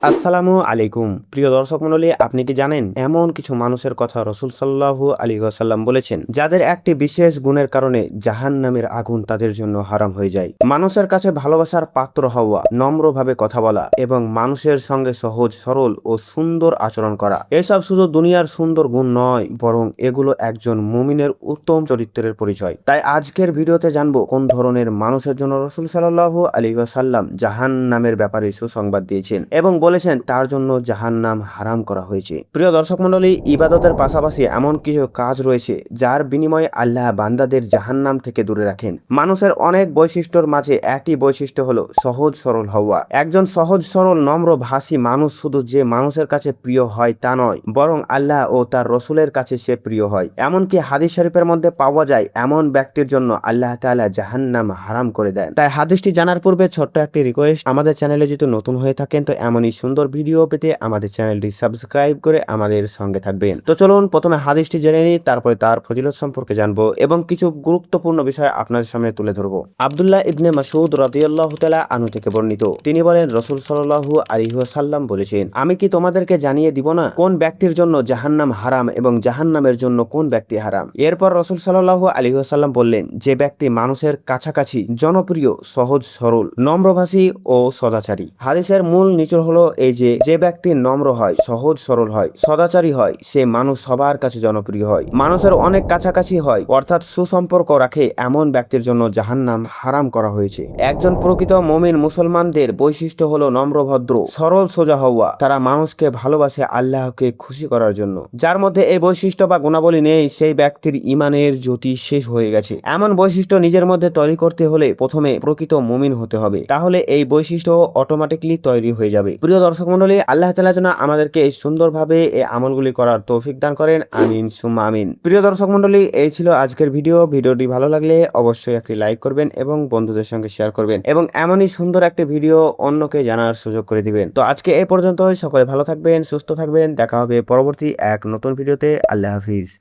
আসসালামু আলাইকুম প্রিয় দর্শক মণ্ডলী, আপনি কি জানেন এমন কিছু মানুষের কথা রাসূল সাল্লাল্লাহু আলাইহি ওয়াসাল্লাম বলেছেন যাদের একটি বিশেষ গুণের কারণে জাহান্নামের আগুন তাদের জন্য হারাম হয়ে যায়। মানুষের কাছে ভালোবাসার পাত্র হওয়া, নম্রভাবে কথা বলা এবং মানুষের সঙ্গে সহজ সরল ও সুন্দর আচরণ করা, এসব শুধু দুনিয়ার সুন্দর গুণ নয়, বরং এগুলো একজন মুমিনের উত্তম চরিত্রের পরিচয়। তাই আজকের ভিডিওতে জানবো কোন ধরনের মানুষের জন্য রাসূল সাল্লাল্লাহু আলাইহি ওয়াসাল্লাম জাহান্নামের ব্যাপারে সুসংবাদ দিয়েছেন এবং বলেছেন তার জন্য জাহান্নাম হারাম করা হয়েছে। প্রিয় দর্শক মণ্ডলী, ইবাদতের পাশাপাশি এমন কিছু কাজ রয়েছে যার বিনিময়ে আল্লাহ বান্দাদের জাহান্নাম থেকে দূরে রাখেন। মানুষের অনেক বৈশিষ্ট্যর মাঝে একটি বৈশিষ্ট্য হলো সহজ সরল হওয়া। একজন সহজ সরল নম্র ভাষী মানুষ শুধু যে মানুষের কাছে প্রিয় হয় তা নয়, বরং আল্লাহ ও তার রসুলের কাছে সে প্রিয় হয়। এমনকি হাদিস শরীফের মধ্যে পাওয়া যায় এমন ব্যক্তির জন্য আল্লাহ তাআলা জাহান্নাম হারাম করে দেন। তাই হাদিসটি জানার পূর্বে ছোট্ট একটি রিকোয়েস্ট, আমাদের চ্যানেলে যদি নতুন হয়ে থাকেন তো এমনই সুন্দর ভিডিও পেতে আমাদের চ্যানেলটি সাবস্ক্রাইব করে আমাদের সঙ্গে থাকবেন। তো চলুন প্রথমে হাদিসটি জেনে নিই, তারপরে তার ফজিলত সম্পর্কে জানবো এবং কিছু গুরুত্বপূর্ণ বিষয় আপনাদের সামনে তুলে ধরবো। আব্দুল্লাহ ইবনে মাসউদ রাদিয়াল্লাহু তাআলা আনহু থেকে বর্ণিত, তিনি বলেন রাসূল সাল্লাল্লাহু আলাইহি ওয়াসাল্লাম বলেছেন, আমি কি তোমাদেরকে জানিয়ে দিব না কোন ব্যক্তির জন্য জাহান্নাম হারাম এবং জাহান্নামের জন্য কোন ব্যক্তি হারাম? এরপর রাসূল সাল্লাল্লাহু আলাইহি ওয়াসাল্লাম বললেন, যে ব্যক্তি মানুষের কাছাকাছি, জনপ্রিয়, সহজ সরল, নম্রভাষী ও সদাচারী। হাদিসের মূল নিচড় হলো এই যে ব্যক্তি নম্র হয়, সহজ সরল হয়, সদাচারী হয়, সে মানুষ সবার কাছে জনপ্রিয় হয়, মানুষের অনেক কাছাকাছি হয়, অর্থাৎ সুসম্পর্ক রাখে, এমন ব্যক্তির জন্য জাহান্নাম হারাম করা হয়েছে। একজন প্রকৃত মুমিন মুসলমানদের বৈশিষ্ট্য হলো নম্রভদ্র, সরল সোজা হওয়া। তারা মানুষকে ভালোবাসে আল্লাহকে খুশি করার জন্য। যার মধ্যে এই বৈশিষ্ট্য বা গুণাবলী নেই, সেই ব্যক্তির ঈমানের জ্যোতি শেষ হয়ে গেছে। এমন বৈশিষ্ট্য নিজের মধ্যে তৈরি করতে হলে প্রথমে প্রকৃত মুমিন হতে হবে, তাহলে এই বৈশিষ্ট্য অটোমেটিকলি তৈরি হয়ে যাবে। প্রিয় দর্শক মণ্ডলী, আল্লাহ তাআলা যেন আমাদেরকে এই সুন্দরভাবে এই আমলগুলি করার তৌফিক দান করেন। আমিন সুম্মা আমিন। প্রিয় দর্শক মণ্ডলী, এই ছিল আজকের ভিডিওটি ভালো লাগলে অবশ্যই একটি লাইক করবেন এবং বন্ধুদের সঙ্গে শেয়ার করবেন এবং এমনই সুন্দর একটি ভিডিও অন্যকে জানার সুযোগ করে দিবেন। তো আজকে এই পর্যন্তই। সকলে ভালো থাকবেন, সুস্থ থাকবেন। দেখা হবে পরবর্তী এক নতুন ভিডিওতে। আল্লাহ হাফিজ।